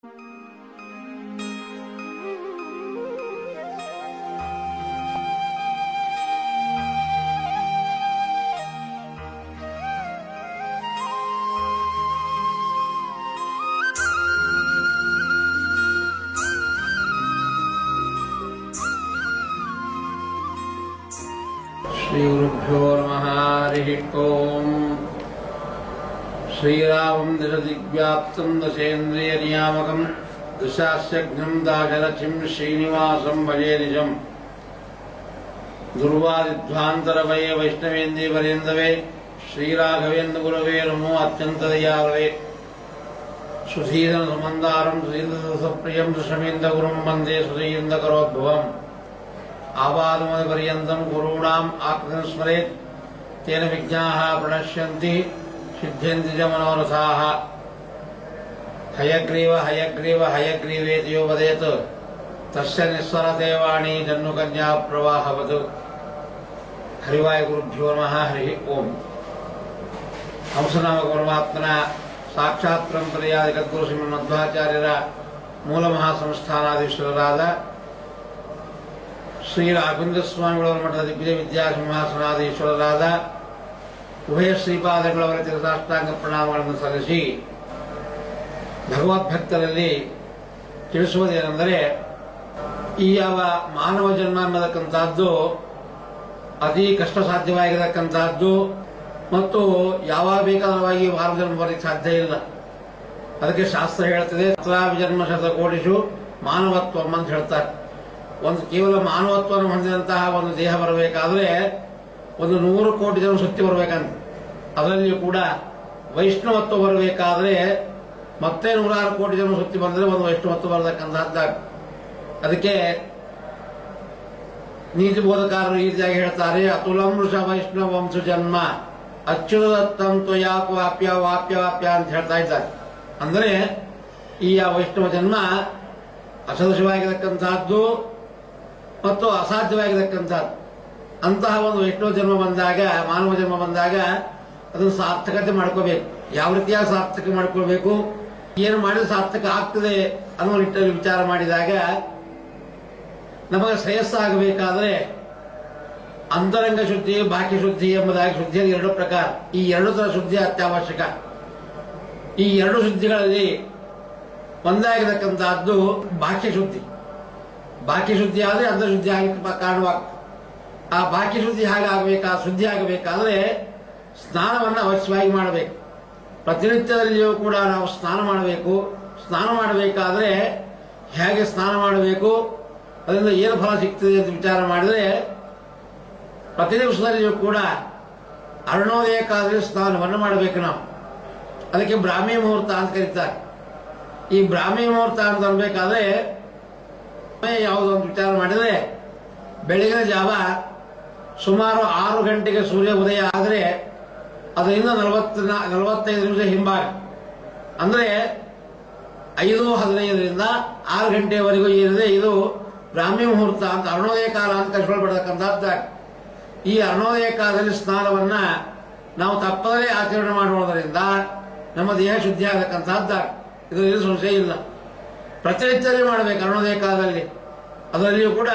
श्रीगुरुभ्यो नमः। हरिः ओम्। श्रीरामं दशदिग्व्याप्तं दशेन्द्रियनियामकं दशास्यघ्नं दाशरथिं श्रीनिवासं भजे निजम्। दुर्वादिध्वान्तरवये वैष्णवेन्दीवरेन्दवे श्रीराघवेन्द्रगुरवे नमो अत्यन्तदयालवे। सुधीरसमन्दारं सुधीन्द्रसप्रियं सुषमेन्द्रगुरुं वन्दे सुधीन्द्रकरोद्भवम्। आपादमपर्यन्तं गुरूणाम् आत्मनं स्मरेत् तेन विघ्नाः प्रणश्यन्ति सिद्ध्यन्ति च मनोरथाः। हयग्रीव हयग्रीव हयग्रीवेति यो वदेत् तस्य निस्सरते वाणी जन्नुकन्या प्रवाहवत्। हरिवाय गुरुभ्यो नमः। हरिः ओम्। हंसनामक परमात्मನ ಸಾಕ್ಷಾತ್ ಪರಂಪರೆಯಾದ ಜಗದ್ಗುರು ಶ್ರೀಮನ್ಮಧ್ವಾಚಾರ್ಯರ ಮೂಲ ಮಹಾಸಂಸ್ಥಾನಾಧೀಶ್ವರರಾದ ಶ್ರೀ ರಾಘವೇಂದ್ರ ಸ್ವಾಮಿಗಳವರ ಮಠದ ದಿಗ್ವಿಜಯ ವಿದ್ಯಾಸಿಂಹಾಸನಾಧೀಶ್ವರರಾದ ಉಭಯ ಶ್ರೀಪಾದಗಳವರ ಚಿರಸಾಷ್ಟಾಂಗ ಪ್ರಣಾಮಗಳನ್ನು ಸಲ್ಲಿಸಿ ಭಗವದ್ಭಕ್ತರಲ್ಲಿ ತಿಳಿಸುವುದೇನೆಂದರೆ, ಈ ಯಾವ ಮಾನವ ಜನ್ಮ ಅನ್ನತಕ್ಕಂಥದ್ದು ಅತಿ ಕಷ್ಟ ಸಾಧ್ಯವಾಗಿರತಕ್ಕಂಥದ್ದು ಮತ್ತು ಯಾವಾಗ ಬೇಕಾದವಾಗಿ ಮಾನವ ಜನ್ಮ ಬರಲಿಕ್ಕೆ ಸಾಧ್ಯ ಇಲ್ಲ. ಅದಕ್ಕೆ ಶಾಸ್ತ್ರ ಹೇಳ್ತದೆ, ಜನ್ಮ ಶತಕೋಟಿಷು ಮಾನವತ್ವ ಅಂತ ಹೇಳ್ತಾರೆ. ಒಂದು ಕೇವಲ ಮಾನವತ್ವವನ್ನು ಹೊಂದಿದಂತಹ ಒಂದು ದೇಹ ಬರಬೇಕಾದ್ರೆ 100 ಕೋಟಿ ಜನ ಶಕ್ತಿ ಬರಬೇಕಂತ. ಅದರಲ್ಲಿಯೂ ಕೂಡ ವೈಷ್ಣವತ್ವ ಬರಬೇಕಾದ್ರೆ ಮತ್ತೆ 106 ಕೋಟಿ ಜನ ಶಕ್ತಿ ಬಂದರೆ ಒಂದು ವೈಷ್ಣವತ್ವ ಬರತಕ್ಕಂಥದ್ದಾಗ. ಅದಕ್ಕೆ ನೀತಿ ಬೋಧಕಾರರು ಈ ರೀತಿಯಾಗಿ ಹೇಳ್ತಾರೆ, ಅತುಲಂ ವೃಷ ವೈಷ್ಣವ ವಂಶ ಜನ್ಮ ಅಚ್ಯುತದತ್ತಂ ತ್ವಯಾಕ ವಾಪ್ಯ ವಾಪ್ಯ ವಾಪ್ಯ ಅಂತ ಹೇಳ್ತಾ ಇದ್ದಾರೆ. ಅಂದರೆ ಈ ವೈಷ್ಣವ ಜನ್ಮ ಅಸದೃಶವಾಗಿರತಕ್ಕಂಥದ್ದು ಮತ್ತು ಅಸಾಧ್ಯವಾಗಿರತಕ್ಕಂಥದ್ದು. ಅಂತಹ ಒಂದು ವೈಷ್ಣವ ಜನ್ಮ ಬಂದಾಗ, ಮಾನವ ಜನ್ಮ ಬಂದಾಗ ಅದನ್ನು ಸಾರ್ಥಕತೆ ಮಾಡ್ಕೋಬೇಕು. ಯಾವ ರೀತಿಯಾಗಿ ಸಾರ್ಥಕ ಮಾಡ್ಕೊಳ್ಬೇಕು, ಏನು ಮಾಡಿದ್ರೆ ಸಾರ್ಥಕ ಆಗ್ತದೆ ಅನ್ನೋ ನಿಟ್ಟಿನಲ್ಲಿ ವಿಚಾರ ಮಾಡಿದಾಗ ನಮಗೆ ಶ್ರೇಯಸ್ಸಾಗಬೇಕಾದ್ರೆ ಅಂತರಂಗ ಶುದ್ಧಿ, ಬಾಕಿ ಶುದ್ಧಿ ಎಂಬುದಾಗಿ ಶುದ್ಧಿಯಲ್ಲಿ 2 ಪ್ರಕಾರ. ಈ 2 ತರ ಶುದ್ಧಿ ಅತ್ಯವಶ್ಯಕ. ಈ 2 ಶುದ್ಧಿಗಳಲ್ಲಿ ಒಂದಾಗಿರತಕ್ಕಂಥದ್ದು ಬಾಕಿ ಶುದ್ಧಿ. ಬಾಕಿ ಶುದ್ಧಿ ಆದರೆ ಅಂತರ್ಶುದ್ಧಿ ಆಗಲಿಕ್ಕೆ ಕಾರಣವಾಗ್ತದೆ. ಆ ಬಾಕಿ ಶುದ್ಧಿ ಶುದ್ಧಿ ಆಗಬೇಕಾದ್ರೆ ಸ್ನಾನವನ್ನು ಅವಶ್ಯವಾಗಿ ಮಾಡಬೇಕು. ಪ್ರತಿನಿತ್ಯದಲ್ಲಿಯೂ ಕೂಡ ನಾವು ಸ್ನಾನ ಮಾಡಬೇಕು. ಸ್ನಾನ ಮಾಡಬೇಕಾದ್ರೆ ಹೇಗೆ ಸ್ನಾನ ಮಾಡಬೇಕು, ಅದರಿಂದ ಏನು ಫಲ ಸಿಗ್ತದೆ ಅಂತ ವಿಚಾರ ಮಾಡಿದರೆ, ಪ್ರತಿ ದಿವಸದಲ್ಲಿಯೂ ಕೂಡ ಅರುಣೋದಯಕ್ಕಾದ್ರೆ ಸ್ನಾನವನ್ನು ಮಾಡಬೇಕು ನಾವು. ಅದಕ್ಕೆ ಬ್ರಾಹ್ಮಿ ಮುಹೂರ್ತ ಅಂತ ಕರೀತಾರೆ. ಈ ಬ್ರಾಹ್ಮಿ ಮುಹೂರ್ತ ಅಂತ ಅನ್ಬೇಕಾದ್ರೆ ಯಾವುದೊಂದು ವಿಚಾರ ಮಾಡಿದರೆ, ಬೆಳಗಿನ ಜಾವ ಸುಮಾರು 6 ಗಂಟೆಗೆ ಸೂರ್ಯ ಉದಯ ಆದರೆ ಅದರಿಂದ 45 ನಿಮಿಷ ಹಿಂಭಾಗ, ಅಂದರೆ 5:15ರಿಂದ 6 ಗಂಟೆಯವರೆಗೂ ಏನಿದೆ ಇದು ಬ್ರಾಹ್ಮಿ ಮುಹೂರ್ತ ಅಂತ, ಅರುಣೋದಯ ಕಾಲ ಅಂತ ಕರೆಸಿಕೊಳ್ಬರ್ತಕ್ಕಂಥದ್ದು. ಈ ಅರುಣೋದಯ ಕಾಲದಲ್ಲಿ ಸ್ನಾನವನ್ನ ನಾವು ತಪ್ಪದೇ ಆಚರಣೆ ಮಾಡುವುದರಿಂದ ನಮ್ಮ ದೇಹ ಶುದ್ಧಿ ಆಗತಕ್ಕಂಥದ್ದು. ಇದರಲ್ಲಿ ಸಂಶಯ ಇಲ್ಲ. ಪ್ರತಿನಿತ್ಯದಲ್ಲಿ ಮಾಡಬೇಕು ಅರುಣೋದಯ ಕಾಲದಲ್ಲಿ. ಅದರಲ್ಲಿಯೂ ಕೂಡ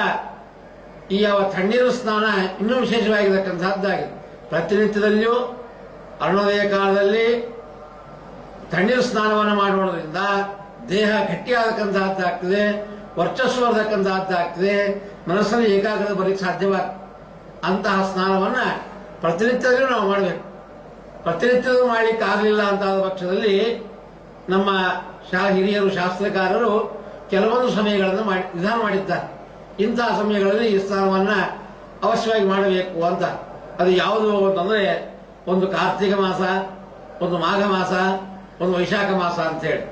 ಈ ತಣ್ಣೀರು ಸ್ನಾನ ಇನ್ನೂ ವಿಶೇಷವಾಗಿರತಕ್ಕಂಥದ್ದಾಗಿದೆ. ಪ್ರತಿನಿತ್ಯದಲ್ಲಿಯೂ ಅರುಣೋದಯ ಕಾಲದಲ್ಲಿ ತಣ್ಣೀರು ಸ್ನಾನವನ್ನು ಮಾಡುವುದರಿಂದ ದೇಹ ಗಟ್ಟಿಯಾಗತಕ್ಕಂಥದ್ದಾಗ್ತದೆ, ವರ್ಚಸ್ಸು ಬರತಕ್ಕಂಥದ್ದಾಗ್ತದೆ, ಮನಸ್ಸನ್ನು ಏಕಾಗ್ರತೆ ಬರಲಿಕ್ಕೆ ಸಾಧ್ಯವಾಗ್ತದೆ. ಅಂತಹ ಸ್ನಾನವನ್ನು ಪ್ರತಿನಿತ್ಯದಲ್ಲೂ ನಾವು ಮಾಡಬೇಕು. ಪ್ರತಿನಿತ್ಯದೂ ಮಾಡಲಿಕ್ಕೆ ಆಗಲಿಲ್ಲ ಅಂತಾದ ಪಕ್ಷದಲ್ಲಿ ನಮ್ಮ ಹಿರಿಯರು, ಶಾಸ್ತ್ರಕಾರರು ಕೆಲವೊಂದು ಸಮಯಗಳನ್ನು ವಿಧಾನ ಮಾಡಿದ್ದಾರೆ. ಇಂತಹ ಸಮಯಗಳಲ್ಲಿ ಈ ಸ್ನಾನವನ್ನು ಅವಶ್ಯವಾಗಿ ಮಾಡಬೇಕು ಅಂತ. ಅದು ಯಾವುದು ಅಂತಂದ್ರೆ, ಒಂದು ಕಾರ್ತಿಕ ಮಾಸ, ಒಂದು ಮಾಘ ಮಾಸ, ಒಂದು ವೈಶಾಖ ಮಾಸ ಅಂತೇಳಿ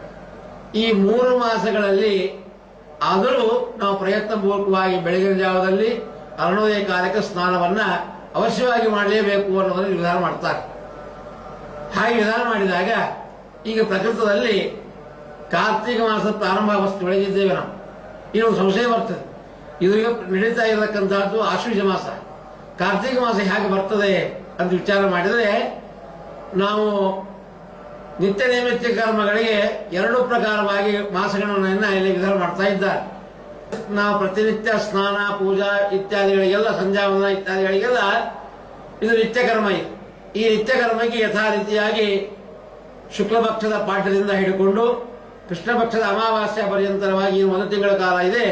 ಈ 3 ಮಾಸಗಳಲ್ಲಿ ಆದರೂ ನಾವು ಪ್ರಯತ್ನಪೂರ್ವಕವಾಗಿ ಬೆಳಗಿನ ಜಾವದಲ್ಲಿ ಅರುಣೋದಯ ಕಾಲಕ್ಕೆ ಸ್ನಾನವನ್ನ ಅವಶ್ಯವಾಗಿ ಮಾಡಲೇಬೇಕು ಅನ್ನೋದನ್ನು ವಿಧಾನ ಮಾಡ್ತಾರೆ. ಹಾಗೆ ವಿಧಾನ ಮಾಡಿದಾಗ ಈಗ ಪ್ರಕೃತದಲ್ಲಿ ಕಾರ್ತಿಕ ಮಾಸ ಪ್ರಾರಂಭಾವಸ್ಥೆ ಒಳಗಿದ್ದೇವೆ ನಾವು. ಇನ್ನೊಂದು ಸಂಶಯ ಬರ್ತದೆ, ಇದು ನಡೀತಾ ಇರತಕ್ಕಂಥದ್ದು ಆಶ್ವೀಜ ಮಾಸ. ಕಾರ್ತಿಕ ಮಾಸ ಹೇಗೆ ಬರ್ತದೆ ಅಂತ ವಿಚಾರ ಮಾಡಿದರೆ, ನಾವು ನಿತ್ಯ ನೈಮಿತ್ತಿಕ ಕರ್ಮಗಳಿಗೆ ಎರಡು ಪ್ರಕಾರವಾಗಿ ಮಾಸಗಣನೆಯನ್ನ ಇಲ್ಲಿ ವಿಧಾನ ಮಾಡ್ತಾ ಇದ್ದಾರೆ. ನಾವು ಪ್ರತಿನಿತ್ಯ ಸ್ನಾನ ಪೂಜಾ ಇತ್ಯಾದಿಗಳಿಗೆಲ್ಲ ಸಂಧ್ಯಾವಂದನ ಇತ್ಯಾದಿಗಳಿಗೆಲ್ಲ ಇದು ನಿತ್ಯ ಕರ್ಮ. ಈ ನಿತ್ಯ ಕರ್ಮಕ್ಕೆ ಯಥಾ ರೀತಿಯಾಗಿ ಶುಕ್ಲ ಪಕ್ಷದ ಪಾಠದಿಂದ ಹಿಡಿಕೊಂಡು ಕೃಷ್ಣ ಪಕ್ಷದ ಅಮಾವಾಸ್ಯ ಪರ್ಯಂತರವಾಗಿ ಒಂದು ತಿಂಗಳ ಕಾಲ ಇದೆ.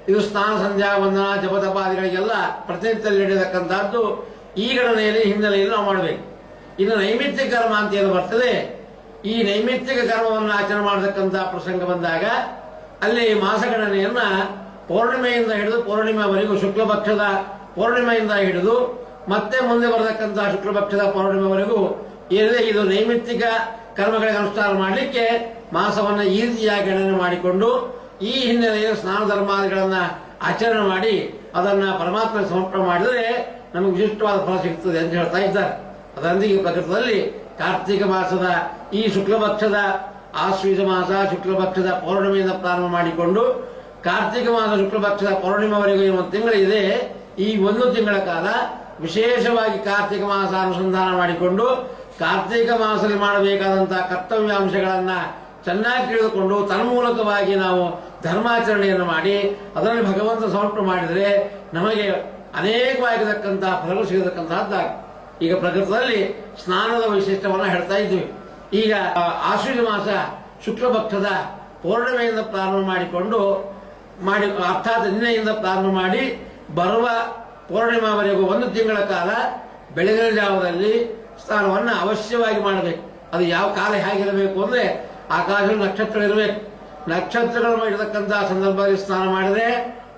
ಇದು ಸ್ನಾನ ಸಂಧ್ಯಾ ವಂದನ ಜಪತಪಾದಿಗಳಿಗೆಲ್ಲ ಪ್ರತಿನಿತ್ಯ ನೀಡಿರತಕ್ಕಂಥದ್ದು ಈ ಗಣನೆಯಲ್ಲಿ ಹಿನ್ನೆಲೆಯಲ್ಲಿ ನಾವು ಮಾಡಬೇಕು. ಇನ್ನು ನೈಮಿತ್ತಿಕ ಕರ್ಮ ಅಂತ ಏನು ಬರ್ತದೆ, ಈ ನೈಮಿತ್ತಿಕ ಕರ್ಮವನ್ನು ಆಚರಣೆ ಮಾಡತಕ್ಕಂಥ ಪ್ರಸಂಗ ಬಂದಾಗ ಅಲ್ಲಿ ಮಾಸಗಣನೆಯನ್ನ ಪೌರ್ಣಿಮೆಯಿಂದ ಹಿಡಿದು ಪೌರ್ಣಿಮೆವರೆಗೂ ಶುಕ್ಲ ಪಕ್ಷದ ಪೌರ್ಣಿಮೆಯಿಂದ ಹಿಡಿದು ಮತ್ತೆ ಮುಂದೆ ಬರತಕ್ಕಂತಹ ಶುಕ್ಲ ಪಕ್ಷದ ಪೌರ್ಣಿಮೆವರೆಗೂ ಏನಿದೆ ಇದು ನೈಮಿತ್ತಿಕ ಕರ್ಮಗಳಿಗೆ ಅನುಷ್ಠಾನ ಮಾಡಲಿಕ್ಕೆ ಮಾಸವನ್ನ ಈ ರೀತಿಯಾಗಿ ಗಣನೆ ಮಾಡಿಕೊಂಡು ಈ ಹಿನ್ನೆಲೆಯಲ್ಲಿ ಸ್ನಾನ ಧರ್ಮಾದಿಗಳನ್ನ ಆಚರಣೆ ಮಾಡಿ ಅದನ್ನ ಪರಮಾತ್ಮ ಸಮರ್ಪಣೆ ಮಾಡಿದರೆ ನಮಗೆ ವಿಶಿಷ್ಟವಾದ ಫಲ ಸಿಗುತ್ತದೆ ಅಂತ ಹೇಳ್ತಾ ಇದ್ದಾರೆ. ಅದರೊಂದಿಗೆ ಪ್ರಕೃತದಲ್ಲಿ ಕಾರ್ತಿಕ ಮಾಸದ ಈ ಶುಕ್ಲ ಪಕ್ಷದ ಆಶ್ವೀಜ ಮಾಸ ಶುಕ್ಲ ಪಕ್ಷದ ಪೌರ್ಣಿಮೆಯಿಂದ ಪ್ರಾರಂಭ ಮಾಡಿಕೊಂಡು ಕಾರ್ತಿಕ ಮಾಸ ಶುಕ್ಲ ಪಕ್ಷದ ಪೌರ್ಣಿಮೆವರೆಗೂ ಒಂದು ತಿಂಗಳಿದೆ. ಈ ಒಂದು ತಿಂಗಳ ಕಾಲ ವಿಶೇಷವಾಗಿ ಕಾರ್ತಿಕ ಮಾಸ ಅನುಸಂಧಾನ ಮಾಡಿಕೊಂಡು ಕಾರ್ತಿಕ ಮಾಸದಲ್ಲಿ ಮಾಡಬೇಕಾದಂತಹ ಕರ್ತವ್ಯಾಂಶಗಳನ್ನ ಚೆನ್ನಾಗಿ ತಿಳಿದುಕೊಂಡು ತನ್ಮೂಲಕವಾಗಿ ನಾವು ಧರ್ಮಾಚರಣೆಯನ್ನು ಮಾಡಿ ಅದರಲ್ಲಿ ಭಗವಂತ ಸಮರ್ಪಣೆ ಮಾಡಿದರೆ ನಮಗೆ ಅನೇಕವಾಗಿರತಕ್ಕಂತಹ ಫಲಗಳು ಸಿಗತಕ್ಕಂತಹದ್ದಾಗಿ. ಈಗ ಪ್ರಕೃತದಲ್ಲಿ ಸ್ನಾನದ ವೈಶಿಷ್ಟ್ಯವನ್ನು ಹೇಳ್ತಾ ಇದ್ವಿ. ಈಗ ಆಶ್ವೀಜ ಮಾಸ ಶುಕ್ಲ ಪಕ್ಷದ ಪೌರ್ಣಿಮೆಯಿಂದ ಪ್ರಾರಂಭ ಮಾಡಿಕೊಂಡು ಅರ್ಥಾತ್ ನಿನ್ನೆಯಿಂದ ಪ್ರಾರಂಭ ಮಾಡಿ ಬರುವ ಪೌರ್ಣಿಮೆವರೆಗೂ ಒಂದು ತಿಂಗಳ ಕಾಲ ಬೆಳಗಿನ ಜಾವದಲ್ಲಿ ಸ್ನಾನವನ್ನು ಅವಶ್ಯವಾಗಿ ಮಾಡಬೇಕು. ಅದು ಯಾವ ಕಾಲ ಹೇಗಿರಬೇಕು ಅಂದ್ರೆ ಆಕಾಶದಲ್ಲಿ ನಕ್ಷತ್ರಗಳಿರಬೇಕು. ನಕ್ಷತ್ರಗಳು ಇರತಕ್ಕಂತಹ ಸಂದರ್ಭದಲ್ಲಿ ಸ್ನಾನ ಮಾಡಿದರೆ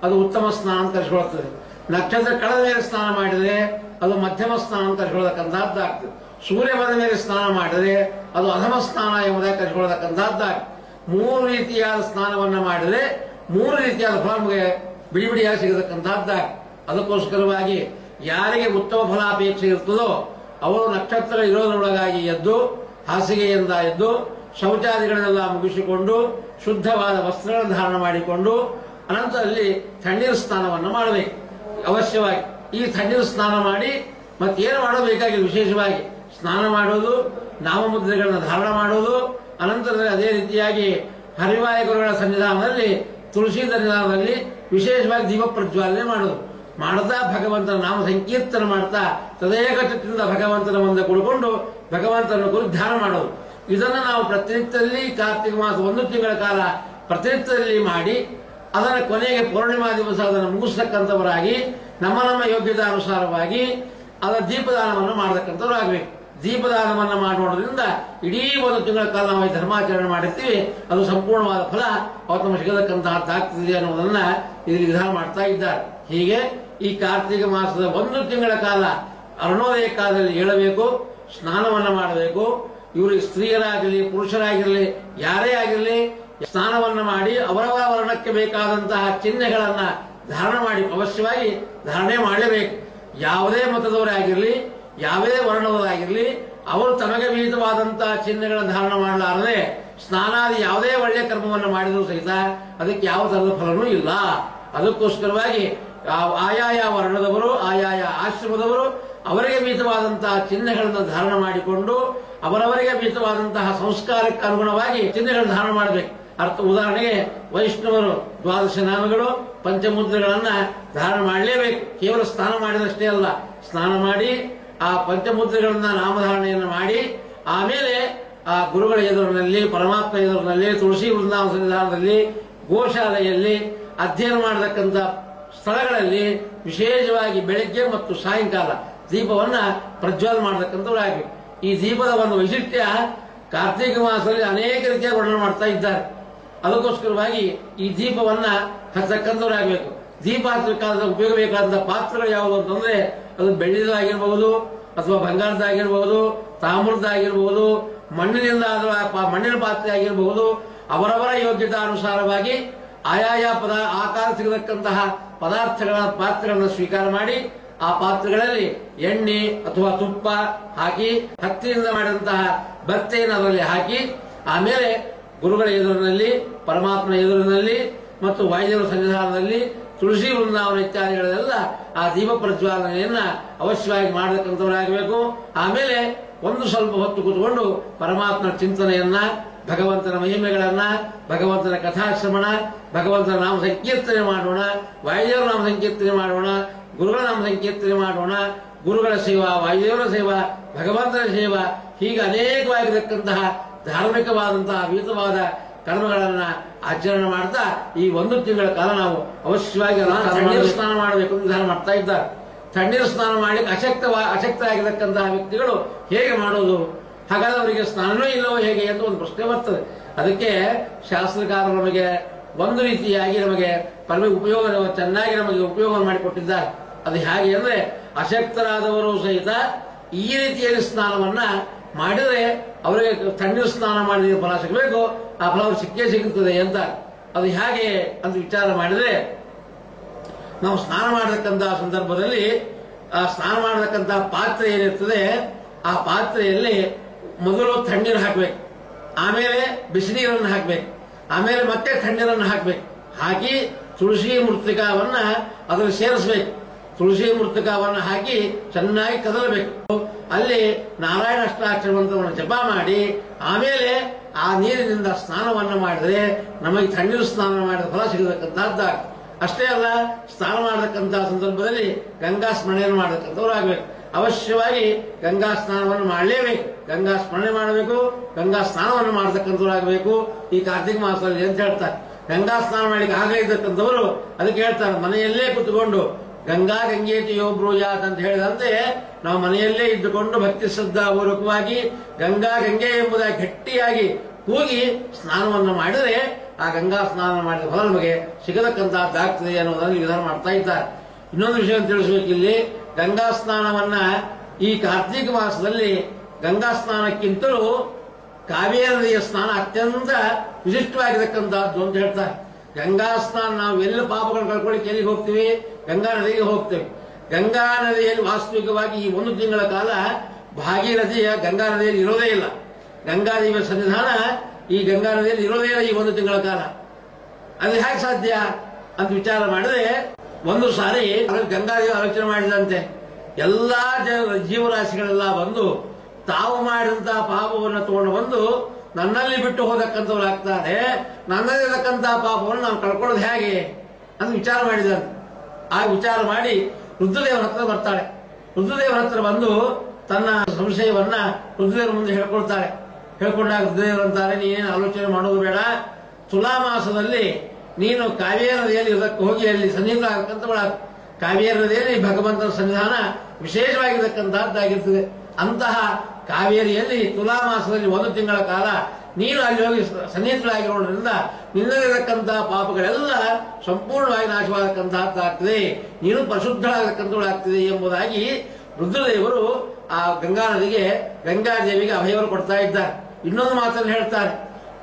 ಅದು ಉತ್ತಮ ಸ್ನಾನ ಅಂತ ಕರೆಸಿಕೊಳ್ಳುತ್ತದೆ. ನಕ್ಷತ್ರ ಕಳೆದ ಮೇಲೆ ಸ್ನಾನ ಮಾಡಿದರೆ ಅದು ಮಧ್ಯಮ ಸ್ನಾನ ಅಂತ ಕರೆಸಿಕೊಳ್ಳತಕ್ಕಂಥದ್ದಾಗ್ತದೆ. ಸೂರ್ಯ ಬಂದ ಮೇಲೆ ಸ್ನಾನ ಮಾಡಿದರೆ ಅದು ಅಧಮ ಸ್ನಾನ ಎಂಬುದಾಗಿ ಕರೆಸಿಕೊಳ್ಳತಕ್ಕಂಥದ್ದಾಗ್ತದೆ. ಮೂರು ರೀತಿಯಾದ ಸ್ನಾನವನ್ನು ಮಾಡಿದರೆ ಮೂರು ರೀತಿಯಾದ ಫಲ ನಮಗೆ ಬಿಡಿ ಬಿಡಿಯಾಗಿ ಸಿಗತಕ್ಕಂಥದ್ದಾಗ್ತದೆ. ಅದಕ್ಕೋಸ್ಕರವಾಗಿ ಯಾರಿಗೆ ಉತ್ತಮ ಫಲಾಪೇಕ್ಷೆ ಇರ್ತದೋ ಅವರು ನಕ್ಷತ್ರ ಇರೋದ್ರೊಳಗಾಗಿ ಎದ್ದು ಹಾಸಿಗೆಯಿಂದ ಎದ್ದು ಶೌಚಾದಿಗಳನ್ನೆಲ್ಲ ಮುಗಿಸಿಕೊಂಡು ಶುದ್ಧವಾದ ವಸ್ತ್ರಗಳನ್ನು ಧಾರಣ ಮಾಡಿಕೊಂಡು ಅನಂತರಲ್ಲಿ ತಣ್ಣೀರು ಸ್ನಾನವನ್ನು ಮಾಡಬೇಕು ಅವಶ್ಯವಾಗಿ. ಈ ತಣ್ಣೀರು ಸ್ನಾನ ಮಾಡಿ ಮತ್ತೇನು ಮಾಡಬೇಕಾಗಿ ವಿಶೇಷವಾಗಿ ಸ್ನಾನ ಮಾಡೋದು, ನಾಮಮುದ್ರೆಗಳನ್ನು ಧಾರಣ ಮಾಡೋದು, ಅನಂತರದಲ್ಲಿ ಅದೇ ರೀತಿಯಾಗಿ ಹರಿವಾಯ ಗುರುಗಳ ಸನ್ನಿಧಾನದಲ್ಲಿ ತುಳಸಿ ಸನ್ನಿಧಾನದಲ್ಲಿ ವಿಶೇಷವಾಗಿ ದೀಪ ಪ್ರಜ್ವಾಲನೆ ಮಾಡೋದು. ಮಾಡ್ತಾ ಭಗವಂತನ ನಾಮ ಸಂಕೀರ್ತನ ಮಾಡ್ತಾ ತದೇಕ ಚಿತ್ತದಿಂದ ಭಗವಂತನ ಮುಂದೆ ಕುಳ್ಕೊಂಡು ಭಗವಂತನ ಕುರಿತು ಧ್ಯಾನ ಮಾಡೋದು. ಇದನ್ನು ನಾವು ಪ್ರತಿನಿತ್ಯದಲ್ಲಿ ಕಾರ್ತಿಕ ಮಾಸ ಒಂದು ತಿಂಗಳ ಕಾಲ ಪ್ರತಿನಿತ್ಯದಲ್ಲಿ ಮಾಡಿ ಅದರ ಕೊನೆಗೆ ಪೌರ್ಣಿಮಾ ದಿವಸ ಅದನ್ನು ಮುಗಿಸ್ತಕ್ಕಂಥವರಾಗಿ ನಮ್ಮ ನಮ್ಮ ಯೋಗ್ಯತಾನುಸಾರವಾಗಿ ಅದರ ದೀಪದಾನವನ್ನು ಮಾಡತಕ್ಕಂಥವ್ರಾಗಬೇಕು. ದೀಪದಾನವನ್ನು ಮಾಡೋದ್ರಿಂದ ಇಡೀ ಒಂದು ತಿಂಗಳ ಕಾಲ ನಾವು ಈ ಧರ್ಮಾಚರಣೆ ಮಾಡಿರ್ತೀವಿ, ಅದು ಸಂಪೂರ್ಣವಾದ ಫಲ ಅವತ್ತು ನಮಗೆ ಸಿಗತಕ್ಕಂತಹದ್ದಾಗ್ತದೆ ಅನ್ನೋದನ್ನ ಇಲ್ಲಿ ವಿಧಾನ ಮಾಡ್ತಾ ಇದ್ದಾರೆ. ಹೀಗೆ ಈ ಕಾರ್ತಿಕ ಮಾಸದ ಒಂದು ತಿಂಗಳ ಕಾಲ ಅರುಣೋದಯ ಕಾಲದಲ್ಲಿ ಏಳಬೇಕು, ಸ್ನಾನವನ್ನು ಮಾಡಬೇಕು. ಇವರು ಸ್ತ್ರೀಯರಾಗಲಿ ಪುರುಷರಾಗಿರಲಿ ಯಾರೇ ಆಗಿರಲಿ ಸ್ನಾನವನ್ನು ಮಾಡಿ ಅವರವರ ವರ್ಣಕ್ಕೆ ಬೇಕಾದಂತಹ ಚಿಹ್ನೆಗಳನ್ನ ಧಾರಣ ಮಾಡಿ ಅವಶ್ಯವಾಗಿ ಧಾರಣೆ ಮಾಡಲೇಬೇಕು. ಯಾವುದೇ ಮತದವರೇ ಆಗಿರಲಿ ಯಾವುದೇ ವರ್ಣದವರಾಗಿರಲಿ ಅವರು ತಮಗೆ ವಿಹಿತವಾದಂತಹ ಚಿಹ್ನೆಗಳನ್ನು ಧಾರಣ ಮಾಡಲಾರದೆ ಸ್ನಾನಾದಿ ಯಾವುದೇ ಒಳ್ಳೆಯ ಕರ್ಮವನ್ನು ಮಾಡಿದರೂ ಸಹಿತ ಅದಕ್ಕೆ ಯಾವ ತರದ ಫಲನೂ ಇಲ್ಲ. ಅದಕ್ಕೋಸ್ಕರವಾಗಿ ಆಯಾಯ ವರ್ಣದವರು ಆಯಾಯ ಆಶ್ರಮದವರು ಅವರಿಗೆ ಮೀತವಾದಂತಹ ಚಿಹ್ನೆಗಳನ್ನು ಧಾರಣ ಮಾಡಿಕೊಂಡು ಅವರವರಿಗೆ ಮೀತವಾದಂತಹ ಸಂಸ್ಕಾರಕ್ಕೆ ಅನುಗುಣವಾಗಿ ಚಿಹ್ನೆಗಳನ್ನು ಧಾರಣ ಮಾಡಬೇಕು. ಉದಾಹರಣೆಗೆ ವೈಷ್ಣವರು ದ್ವಾದಶ ನಾಮಗಳು ಪಂಚಮುದ್ರೆಗಳನ್ನ ಧಾರಣ ಮಾಡಲೇಬೇಕು. ಕೇವಲ ಸ್ನಾನ ಮಾಡಿದಷ್ಟೇ ಅಲ್ಲ, ಸ್ನಾನ ಮಾಡಿ ಆ ಪಂಚಮುದ್ರೆಗಳನ್ನ ನಾಮಧಾರಣೆಯನ್ನು ಮಾಡಿ ಆಮೇಲೆ ಆ ಗುರುಗಳ ಎದುರಿನಲ್ಲಿ ಪರಮಾತ್ಮ ಎದುರಿನಲ್ಲಿ ತುಳಸಿ ವೃಂದಾವನ ಸನ್ನಿಧಾನದಲ್ಲಿ ಗೋಶಾಲೆಯಲ್ಲಿ ಅಧ್ಯಯನ ಮಾಡತಕ್ಕಂಥ ಸ್ಥಳಗಳಲ್ಲಿ ವಿಶೇಷವಾಗಿ ಬೆಳಗ್ಗೆ ಮತ್ತು ಸಾಯಂಕಾಲ ದೀಪವನ್ನ ಪ್ರಜ್ವಲನೆ ಮಾಡತಕ್ಕಂಥವ್ರಾಗಬೇಕು. ಈ ದೀಪದ ಒಂದು ವೈಶಿಷ್ಟ್ಯ ಕಾರ್ತಿಕ ಮಾಸದಲ್ಲಿ ಅನೇಕ ರೀತಿಯ ವರ್ಣನೆ ಮಾಡ್ತಾ ಇದ್ದಾರೆ. ಅದಕ್ಕೋಸ್ಕರವಾಗಿ ಈ ದೀಪವನ್ನ ಹಚ್ಚತಕ್ಕಂಥವ್ರಾಗಬೇಕು. ದೀಪ ಹಚ್ಚಬೇಕಾದ ಉಪಯೋಗ ಬೇಕಾದಂತಹ ಪಾತ್ರಗಳು ಯಾವುದು ಅಂತಂದ್ರೆ ಅದು ಬೆಳ್ಳಿದಾಗಿರ್ಬಹುದು ಅಥವಾ ಬಂಗಾರದಾಗಿರ್ಬಹುದು, ತಾಮ್ರದಾಗಿರ್ಬಹುದು, ಮಣ್ಣಿನಿಂದ ಮಣ್ಣಿನ ಪಾತ್ರೆ ಆಗಿರಬಹುದು. ಅವರವರ ಯೋಗ್ಯತಾನುಸಾರವಾಗಿ ಆಯಾಯ ಆಕಾರ ಸಿಗತಕ್ಕಂತಹ ಪದಾರ್ಥಗಳ ಪಾತ್ರೆಗಳನ್ನು ಸ್ವೀಕಾರ ಮಾಡಿ ಆ ಪಾತ್ರೆಗಳಲ್ಲಿ ಎಣ್ಣೆ ಅಥವಾ ತುಪ್ಪ ಹಾಕಿ ಹತ್ತಿಯಿಂದ ಮಾಡಿದಂತಹ ಬತ್ತೆಯನ್ನು ಅದರಲ್ಲಿ ಹಾಕಿ ಆಮೇಲೆ ಗುರುಗಳ ಎದುರಿನಲ್ಲಿ ಪರಮಾತ್ಮನ ಎದುರಿನಲ್ಲಿ ಮತ್ತು ವಾಯುದೇವರ ಸನ್ನಿಧಾನದಲ್ಲಿ ತುಳಸಿ ವೃಂದಾವನ ಇತ್ಯಾದಿಗಳೆಲ್ಲ ಆ ದೀಪ ಪ್ರಜ್ವಾಲನೆಯನ್ನ ಅವಶ್ಯವಾಗಿ ಮಾಡತಕ್ಕಂಥವರಾಗಬೇಕು. ಆಮೇಲೆ ಒಂದು ಸ್ವಲ್ಪ ಹೊತ್ತು ಕೂತ್ಕೊಂಡು ಪರಮಾತ್ಮನ ಚಿಂತನೆಯನ್ನ, ಭಗವಂತನ ಮಹಿಮೆಗಳನ್ನ, ಭಗವಂತನ ಕಥಾಶ್ರಮಣ, ಭಗವಂತನ ನಾಮ ಸಂಕೀರ್ತನೆ ಮಾಡೋಣ, ವಾಯುದೇವರ ನಾಮ ಸಂಕೀರ್ತನೆ ಮಾಡೋಣ, ಗುರುಗಳ ನಾಮ ಸಂಕೀರ್ತನೆ ಮಾಡೋಣ. ಗುರುಗಳ ಸೇವಾ, ವಾಯುದೇವರ ಸೇವಾ, ಭಗವಂತನ ಸೇವಾ, ಹೀಗೆ ಅನೇಕವಾಗಿರತಕ್ಕಂತಹ ಧಾರ್ಮಿಕವಾದಂತಹ ವಿವಿಧವಾದ ಕರ್ಮಗಳನ್ನ ಆಚರಣೆ ಮಾಡ್ತಾ ಈ ಒಂದು ತಿಂಗಳ ಕಾಲ ನಾವು ಅವಶ್ಯವಾಗಿ ತಣ್ಣೀರು ಸ್ನಾನ ಮಾಡಬೇಕು ಅಂತ ವಿಧಾನ ಮಾಡ್ತಾ ಇದ್ದಾರೆ. ತಣ್ಣೀರು ಸ್ನಾನ ಮಾಡಲಿಕ್ಕೆ ಅಶಕ್ತರಾಗಿರತಕ್ಕಂತಹ ವ್ಯಕ್ತಿಗಳು ಹೇಗೆ ಮಾಡೋದು? ಹಾಗಾದ್ರೆ ಅವರಿಗೆ ಸ್ನಾನವೂ ಇಲ್ಲವೋ ಹೇಗೆ ಅಂತ ಒಂದು ಪ್ರಶ್ನೆ ಬರ್ತದೆ. ಅದಕ್ಕೆ ಶಾಸ್ತ್ರಕಾರರು ನಮಗೆ ಒಂದು ರೀತಿಯಾಗಿ ನಮಗೆ ಉಪಯೋಗ ಚೆನ್ನಾಗಿ ನಮಗೆ ಉಪಯೋಗ ಮಾಡಿಕೊಟ್ಟಿದ್ದಾರೆ. ಅದು ಹೇಗೆ ಅಂದ್ರೆ, ಅಶಕ್ತರಾದವರು ಸಹಿತ ಈ ರೀತಿಯಲ್ಲಿ ಸ್ನಾನವನ್ನ ಮಾಡಿದರೆ ಅವರಿಗೆ ತಣ್ಣೀರು ಸ್ನಾನ ಮಾಡಿದ ಫಲ ಸಿಗಬೇಕು, ಆ ಫಲ ಅವ್ರು ಸಿಕ್ಕೇ ಸಿಗುತ್ತದೆ ಅಂತ. ಅದು ಹೇಗೆ ಅಂತ ವಿಚಾರ ಮಾಡಿದ್ರೆ, ನಾವು ಸ್ನಾನ ಮಾಡತಕ್ಕಂತಹ ಸಂದರ್ಭದಲ್ಲಿ ಸ್ನಾನ ಮಾಡತಕ್ಕಂತಹ ಪಾತ್ರೆ ಏನಿರ್ತದೆ, ಆ ಪಾತ್ರೆಯಲ್ಲಿ ಮೊದಲು ತಣ್ಣೀರು ಹಾಕಬೇಕು, ಆಮೇಲೆ ಬಿಸಿನೀರನ್ನು ಹಾಕಬೇಕು, ಆಮೇಲೆ ಮತ್ತೆ ತಣ್ಣೀರನ್ನು ಹಾಕಬೇಕು. ಹಾಕಿ ತುಳಸಿ ಮೃತ್ತಿಕಾವನ್ನ ಅದರಲ್ಲಿ ಸೇರಿಸಬೇಕು. ತುಳಸಿ ಮೃತ್ತಿಕಾವನ್ನು ಹಾಕಿ ಚೆನ್ನಾಗಿ ಕದಲಬೇಕು. ಅಲ್ಲಿ ನಾರಾಯಣ ಅಷ್ಟಾಕ್ಷರವನ್ನು ಜಪ ಮಾಡಿ ಆಮೇಲೆ ಆ ನೀರಿನಿಂದ ಸ್ನಾನವನ್ನು ಮಾಡಿದರೆ ನಮಗೆ ತಣ್ಣೀರು ಸ್ನಾನ ಮಾಡಿದ ಫಲ ಸಿಗತಕ್ಕಂಥದ್ದು. ಅಷ್ಟೇ ಅಲ್ಲ, ಸ್ನಾನ ಮಾಡತಕ್ಕಂತಹ ಸಂದರ್ಭದಲ್ಲಿ ಗಂಗಾ ಸ್ಮರಣೆಯನ್ನು ಮಾಡತಕ್ಕಂಥವ್ರು ಆಗಬೇಕು. ಅವಶ್ಯವಾಗಿ ಗಂಗಾ ಸ್ನಾನವನ್ನು ಮಾಡಲೇಬೇಕು, ಗಂಗಾ ಸ್ಮರಣೆ ಮಾಡಬೇಕು, ಗಂಗಾ ಸ್ನಾನವನ್ನು ಮಾಡತಕ್ಕಂಥವ್ರು ಆಗಬೇಕು. ಈ ಕಾರ್ತಿಕ ಮಾಸದಲ್ಲಿ ಅಂತ ಹೇಳ್ತಾರೆ. ಗಂಗಾ ಸ್ನಾನ ಮಾಡಲಿಕ್ಕೆ ಆಗಲೇ ಇದ್ದಕ್ಕಂಥವರು ಅದಕ್ಕೆ ಹೇಳ್ತಾರೆ, ಮನೆಯಲ್ಲೇ ಕುತ್ಕೊಂಡು ಗಂಗಾ ಗಂಗೇತಿ ಯೋ ಬ್ರೂಯಾತ್ ಅಂತ ಹೇಳಿದಂತೆ ನಾವು ಮನೆಯಲ್ಲೇ ಇದ್ದುಕೊಂಡು ಭಕ್ತಿ ಶ್ರದ್ಧಾಪೂರ್ವಕವಾಗಿ ಗಂಗಾ ಗಂಗೆ ಎಂಬುದಾಗಿ ಗಟ್ಟಿಯಾಗಿ ಕೂಗಿ ಸ್ನಾನವನ್ನು ಮಾಡಿದರೆ ಆ ಗಂಗಾ ಸ್ನಾನ ಮಾಡಿದ ಫಲ ನಮಗೆ ಸಿಗತಕ್ಕಂತಹದ್ದಾಗ್ತದೆ ಅನ್ನೋದನ್ನು ವಿಧಾನ ಮಾಡ್ತಾ ಇದ್ದಾರೆ. ಇನ್ನೊಂದು ವಿಷಯ ತಿಳಿಸಬೇಕಿಲ್ಲಿ, ಗಂಗಾ ಸ್ನಾನವನ್ನ ಈ ಕಾರ್ತೀಕ ಮಾಸದಲ್ಲಿ ಗಂಗಾ ಸ್ನಾನಕ್ಕಿಂತಲೂ ಕಾವೇರಿ ನದಿಯ ಸ್ನಾನ ಅತ್ಯಂತ ವಿಶಿಷ್ಟವಾಗಿರತಕ್ಕಂತಹದ್ದು ಅಂತ ಹೇಳ್ತಾರೆ. ಗಂಗಾ ಸ್ನಾನ ನಾವು ಎಲ್ಲ ಪಾಪಗಳನ್ನು ಕಳ್ಕೊಳ್ಳಿಕ್ಕೆ ಎಲ್ಲಿಗೆ ಹೋಗ್ತೀವಿ? ಗಂಗಾ ನದಿಗೆ ಹೋಗ್ತೇವೆ. ಗಂಗಾ ನದಿಯಲ್ಲಿ ವಾಸ್ತವಿಕವಾಗಿ ಈ ಒಂದು ತಿಂಗಳ ಕಾಲ ಭಾಗೀರಥಿಯ ಗಂಗಾ ನದಿಯಲ್ಲಿ ಇರೋದೇ ಇಲ್ಲ. ಗಂಗಾದೇವಿಯ ಸನ್ನಿಧಾನ ಈ ಗಂಗಾ ನದಿಯಲ್ಲಿ ಇರೋದೇ ಇಲ್ಲ ಈ ಒಂದು ತಿಂಗಳ ಕಾಲ. ಅದು ಹೇಗೆ ಸಾಧ್ಯ ಅಂತ ವಿಚಾರ ಮಾಡಿದ್ರೆ, ಒಂದು ಸಾರಿ ಗಂಗಾದೇವಿ ಆಲೋಚನೆ ಮಾಡಿದಂತೆ ಎಲ್ಲಾ ಜೀವರಾಶಿಗಳೆಲ್ಲ ಬಂದು ತಾವು ಮಾಡಿದಂತಹ ಪಾಪವನ್ನು ತಗೊಂಡು ಬಂದು ನನ್ನಲ್ಲಿ ಬಿಟ್ಟು ಹೋದಕ್ಕಂಥವ್ರು ಆಗ್ತಾರೆ, ನನ್ನಲ್ಲಿರತಕ್ಕಂತಹ ಪಾಪವನ್ನು ನಾವು ಕಳ್ಕೊಳ್ಳೋದು ಹೇಗೆ ಅಂತ ವಿಚಾರ ಮಾಡಿದಂತೆ. ಆ ವಿಚಾರ ಮಾಡಿ ರುದ್ರದೇವರ ಹತ್ರ ಬರ್ತಾಳೆ. ರುದ್ರದೇವರ ಹತ್ರ ಬಂದು ತನ್ನ ಸಂಶಯವನ್ನ ರುದ್ರದೇವರ ಮುಂದೆ ಹೇಳ್ಕೊಳ್ತಾಳೆ. ಹೇಳ್ಕೊಂಡಾಗ ರುದ್ರದೇವರಂತಾರೆ, ನೀನೇನು ಆಲೋಚನೆ ಮಾಡೋದು ಬೇಡ, ತುಲಾ ಮಾಸದಲ್ಲಿ ನೀನು ಕಾವೇರಿ ನದಿಯಲ್ಲಿ ಇದಕ್ಕೆ ಹೋಗಿ ಅಲ್ಲಿ ಸನ್ನಿಧಾನ ಆಗತಕ್ಕಂಥವಳ. ಕಾವೇರಿ ನದಿಯಲ್ಲಿ ಭಗವಂತನ ಸನ್ನಿಧಾನ ವಿಶೇಷವಾಗಿರತಕ್ಕಂತಹದ್ದಾಗಿರ್ತದೆ. ಅಂತಹ ಕಾವೇರಿಯಲ್ಲಿ ತುಲಾ ಮಾಸದಲ್ಲಿ ಒಂದು ತಿಂಗಳ ಕಾಲ ನೀನು ಅಲ್ಲಿ ಹೋಗಿ ಸನ್ನಿಹಿತರಾಗಿರೋದ್ರಿಂದ ನಿನ್ನಲ್ಲಿರತಕ್ಕಂತಹ ಪಾಪಗಳೆಲ್ಲ ಸಂಪೂರ್ಣವಾಗಿ ನಾಶವಾಗತಕ್ಕಂತಹದ್ದಾಗ್ತದೆ, ನೀನು ಪರಿಶುದ್ಧರಾಗತಕ್ಕಂಥವಳಾಗ್ತದೆ ಎಂಬುದಾಗಿ ರುದ್ರದೇವರು ಆ ಗಂಗಾ ನದಿಗೆ, ಗಂಗಾದೇವಿಗೆ ಅಭಯವನ್ನು ಕೊಡ್ತಾ ಇದ್ದಾರೆ. ಇನ್ನೊಂದು ಮಾತನ್ನು ಹೇಳ್ತಾರೆ,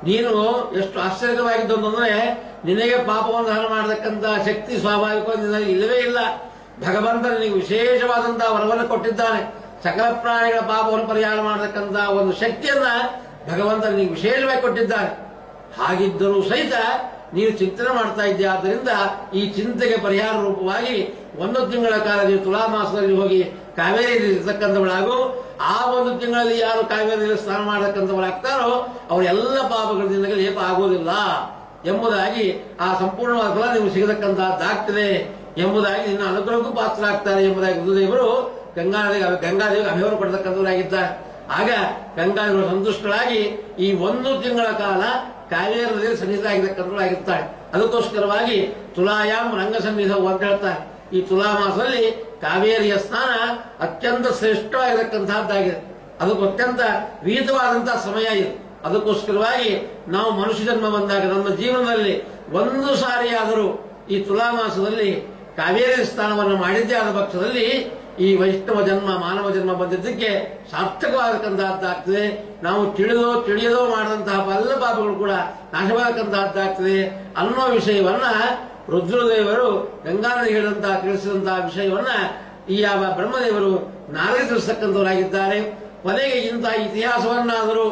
ನೀನು ಎಷ್ಟು ಆಶ್ಚರ್ಯವಾಗಿದ್ದು ಅಂತಂದ್ರೆ, ನಿನಗೆ ಪಾಪವನ್ನು ದಹನ ಮಾಡತಕ್ಕಂತಹ ಶಕ್ತಿ ಸ್ವಾಭಾವಿಕವಾಗಿ ನಿನಗೆ ಇಲ್ಲವೇ ಇಲ್ಲ. ಭಗವಂತ ನಿನಗೆ ವಿಶೇಷವಾದಂತಹ ವರವನ್ನು ಕೊಟ್ಟಿದ್ದಾನೆ. ಸಕಲ ಪ್ರಾಣಿಗಳ ಪಾಪವನ್ನು ಪರಿಹಾರ ಮಾಡತಕ್ಕಂತಹ ಒಂದು ಶಕ್ತಿಯನ್ನ ಭಗವಂತ ನಿನಗೆ ವಿಶೇಷವಾಗಿ ಕೊಟ್ಟಿದ್ದಾನೆ. ಹಾಗಿದ್ದರೂ ಸಹಿತ ನೀನು ಚಿಂತನೆ ಮಾಡ್ತಾ ಇದ್ದೀಯ. ಆದ್ದರಿಂದ ಈ ಚಿಂತೆಗೆ ಪರಿಹಾರ ರೂಪವಾಗಿ ಒಂದು ತಿಂಗಳ ಕಾಲ ನೀವು ತುಲಾ ಮಾಸದಲ್ಲಿ ಹೋಗಿ ಕಾವೇರಿಯಲ್ಲಿ ಇರತಕ್ಕಂಥವಳಾಗು. ಆ ಒಂದು ತಿಂಗಳಲ್ಲಿ ಯಾರು ಕಾವೇರಿಯಲ್ಲಿ ಸ್ನಾನ ಮಾಡತಕ್ಕಂಥವರಾಗ್ತಾರೋ ಅವರೆಲ್ಲ ಪಾಪಗಳಿಂದ ಲೇಪ ಆಗುವುದಿಲ್ಲ ಎಂಬುದಾಗಿ, ಆ ಸಂಪೂರ್ಣವಾದ ಫಲ ನೀವು ಸಿಗತಕ್ಕಂತಹದ್ದಾಗ್ತದೆ ಎಂಬುದಾಗಿ, ನಿನ್ನ ಅನುಗ್ರಹಕ್ಕೂ ಪಾತ್ರರಾಗ್ತಾರೆ ಎಂಬುದಾಗಿ ರುದ್ರದೇವರು ಗಂಗಾದೇವಿಗೆ ಅಭಯವನ್ನು ಕೊಡತಕ್ಕಂಥವರಾಗಿದ್ದಾರೆ. ಆಗ ಗಂಗಾದೇವರು ಸಂತುಷ್ಟರಾಗಿ ಈ ಒಂದು ತಿಂಗಳ ಕಾಲ ಕಾವೇರಿ ನದಿಯಲ್ಲಿ ಸನ್ನಿಹಿತರಾಗಿರ್ತಕ್ಕಂಥವರಾಗಿರ್ತಾಳೆ. ಅದಕ್ಕೋಸ್ಕರವಾಗಿ ತುಲಾಯಾಮ್ ರಂಗ ಸನ್ನಿಧವು ಅಂತ ಹೇಳ್ತಾರೆ. ಈ ತುಲಾ ಮಾಸದಲ್ಲಿ ಕಾವೇರಿಯ ಸ್ನಾನ ಅತ್ಯಂತ ಶ್ರೇಷ್ಠವಾಗಿರತಕ್ಕಂತಹದ್ದಾಗಿದೆ. ಅದಕ್ಕೆ ಅತ್ಯಂತ ವಿಹಿತವಾದಂತಹ ಸಮಯ ಇದು. ಅದಕ್ಕೋಸ್ಕರವಾಗಿ ನಾವು ಮನುಷ್ಯ ಜನ್ಮ ಬಂದಾಗ ನಮ್ಮ ಜೀವನದಲ್ಲಿ ಒಂದು ಸಾರಿಯಾದರೂ ಈ ತುಲಾ ಮಾಸದಲ್ಲಿ ಕಾವೇರಿ ಸ್ನಾನವನ್ನು ಮಾಡಿದ್ದೇ ಆದ ಪಕ್ಷದಲ್ಲಿ ಈ ವೈಷ್ಣವ ಜನ್ಮ, ಮಾನವ ಜನ್ಮ ಬಂದಿದ್ದಕ್ಕೆ ಸಾರ್ಥಕವಾಗತಕ್ಕಂತಹದ್ದಾಗ್ತದೆ. ನಾವು ತಿಳಿಯದೋ ಮಾಡಿದಂತಹ ಎಲ್ಲ ಪಾಪಗಳು ಕೂಡ ನಾಶವಾಗತಕ್ಕಂತಹದ್ದಾಗ್ತದೆ ಅನ್ನೋ ವಿಷಯವನ್ನ ರುದ್ರದೇವರು ಗಂಗಾ ನದಿ ತಿಳಿಸಿದಂತಹ ವಿಷಯವನ್ನ ಈ ಯಾವ ಬ್ರಹ್ಮದೇವರು ನಾರೇ ತಿಳಿಸತಕ್ಕಂಥವರಾಗಿದ್ದಾರೆ. ಕೊನೆಗೆ ಇಂತಹ ಇತಿಹಾಸವನ್ನಾದರೂ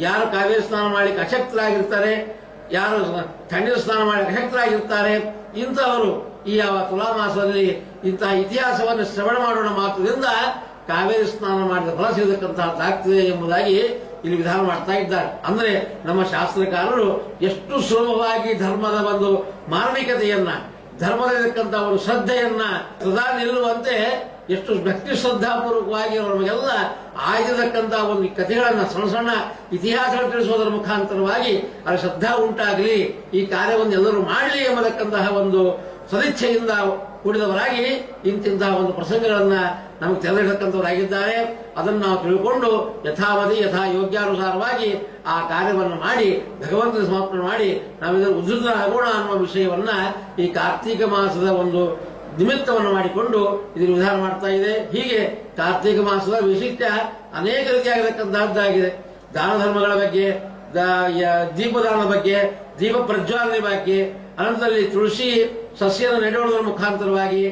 ಯಾರು ಕಾವೇರಿ ಸ್ನಾನ ಮಾಡಲಿಕ್ಕೆ ಅಶಕ್ತರಾಗಿರ್ತಾರೆ, ಯಾರು ತಣ್ಣೀರು ಸ್ನಾನ ಮಾಡಲಿಕ್ಕೆ ಅಶಕ್ತರಾಗಿರ್ತಾರೆ, ಇಂಥವರು ಈ ಯಾವ ತುಲಾ ಮಾಸದಲ್ಲಿ ಇಂತಹ ಇತಿಹಾಸವನ್ನು ಶ್ರವಣ ಮಾಡೋಣ ಮಾತ್ರದಿಂದ ಕಾವೇರಿ ಸ್ನಾನ ಮಾಡಿದ ಫಲ ಸಿಗತಕ್ಕಂತಹದ್ದಾಗ್ತದೆ ಎಂಬುದಾಗಿ ಇಲ್ಲಿ ವಿಧಾನ ಮಾಡ್ತಾ ಇದ್ದಾರೆ. ಅಂದ್ರೆ ನಮ್ಮ ಶಾಸ್ತ್ರಕಾರರು ಎಷ್ಟು ಸುಲಭವಾಗಿ ಧರ್ಮದ ಒಂದು ಮಾರ್ಮಿಕತೆಯನ್ನ, ಧರ್ಮದಲ್ಲಿರತಕ್ಕಂಥ ಒಂದು ಶ್ರದ್ಧೆಯನ್ನ ಸದಾ ನಿಲ್ಲುವಂತೆ ಎಷ್ಟು ಭಕ್ತಿ ಶ್ರದ್ಧಾಪೂರ್ವಕವಾಗಿ ನಮಗೆಲ್ಲ ಆಗಿರತಕ್ಕಂಥ ಒಂದು ಕಥೆಗಳನ್ನ, ಸಣ್ಣ ಸಣ್ಣ ಇತಿಹಾಸಗಳನ್ನು ತಿಳಿಸುವುದರ ಮುಖಾಂತರವಾಗಿ ಅದರ ಶ್ರದ್ಧಾ ಉಂಟಾಗಲಿ, ಈ ಕಾರ್ಯವನ್ನು ಎಲ್ಲರೂ ಮಾಡಲಿ ಎಂಬತಕ್ಕಂತಹ ಒಂದು ಸದಿಚ್ಛೆಯಿಂದ ಕೂಡಿದವರಾಗಿ ಇಂತಿಂತಹ ಒಂದು ಪ್ರಸಂಗಗಳನ್ನ ನಮಗೆ ತೆರೆದಿಡತಕ್ಕಂಥವರಾಗಿದ್ದಾರೆ. ಅದನ್ನು ನಾವು ತಿಳ್ಕೊಂಡು ಯಥಾವಧಿ ಯಥಾ ಯೋಗ್ಯಾನುಸಾರವಾಗಿ ಆ ಕಾರ್ಯವನ್ನು ಮಾಡಿ ಭಗವಂತನ ಸಮರ್ಪಣೆ ಮಾಡಿ ನಾವಿದರ ಉದ್ಧತರಾಗೋಣ ಅನ್ನುವ ವಿಷಯವನ್ನ ಈ ಕಾರ್ತೀಕ ಮಾಸದ ಒಂದು ನಿಮಿತ್ತವನ್ನು ಮಾಡಿಕೊಂಡು ಇದನ್ನು ವಿಧಾನ ಮಾಡ್ತಾ ಇದೆ. ಹೀಗೆ ಕಾರ್ತೀಕ ಮಾಸದ ವಿಶಿಷ್ಟ ಅನೇಕ ರೀತಿಯಾಗಿರತಕ್ಕಂತಹದ್ದಾಗಿದೆ. ದಾನ ಧರ್ಮಗಳ ಬಗ್ಗೆ, ದೀಪದಾನದ ಬಗ್ಗೆ, ದೀಪ ಪ್ರಜ್ವಾಲನೆ ಬಗ್ಗೆ, ಅನಂತರಲ್ಲಿ ತುಳಸಿ ಸಸ್ಯದ ನೆಡುವುದರ ಮುಖಾಂತರವಾಗಿ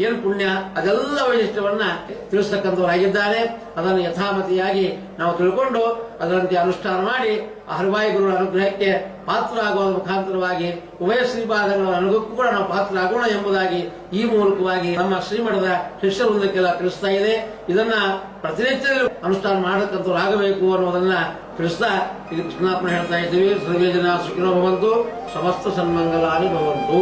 ಏನು ಪುಣ್ಯ, ಅದೆಲ್ಲ ವೈಶಿಷ್ಟ್ಯವನ್ನ ತಿಳಿಸತಕ್ಕಂಥವರಾಗಿದ್ದಾರೆ. ಅದನ್ನು ಯಥಾಮತಿಯಾಗಿ ನಾವು ತಿಳ್ಕೊಂಡು ಅದರಂತೆ ಅನುಷ್ಠಾನ ಮಾಡಿ ಆ ಹರಿವಾಯು ಗುರುಗಳ ಅನುಗ್ರಹಕ್ಕೆ ಪಾತ್ರರಾಗುವ ಮುಖಾಂತರವಾಗಿ ಉಭಯ ಶ್ರೀಪಾದಗಳ ಅನುಗ್ರಹಕ್ಕೂ ಕೂಡ ನಾವು ಪಾತ್ರರಾಗೋಣ ಎಂಬುದಾಗಿ ಈ ಮೂಲಕವಾಗಿ ನಮ್ಮ ಶ್ರೀಮಠದ ಶಿಷ್ಯವೃಂದಕ್ಕೆಲ್ಲ ತಿಳಿಸ್ತಾ ಇದೆ. ಇದನ್ನ ಪ್ರತಿನಿತ್ಯದಲ್ಲಿ ಅನುಷ್ಠಾನ ಮಾಡತಕ್ಕಂಥವರಾಗಬೇಕು ಅನ್ನೋದನ್ನ ತಿಳಿಸ್ತಾ ಇದು ಕೃಷ್ಣಾರ್ಪಣೆ ಹೇಳ್ತಾ ಇದ್ದೀವಿ. ಸರ್ವೇ ಜನ ಸುಖಿನೋ ಭವಂತು, ಸಮಸ್ತ ಸನ್ಮಂಗಲಾನಿ ಭವಂತು.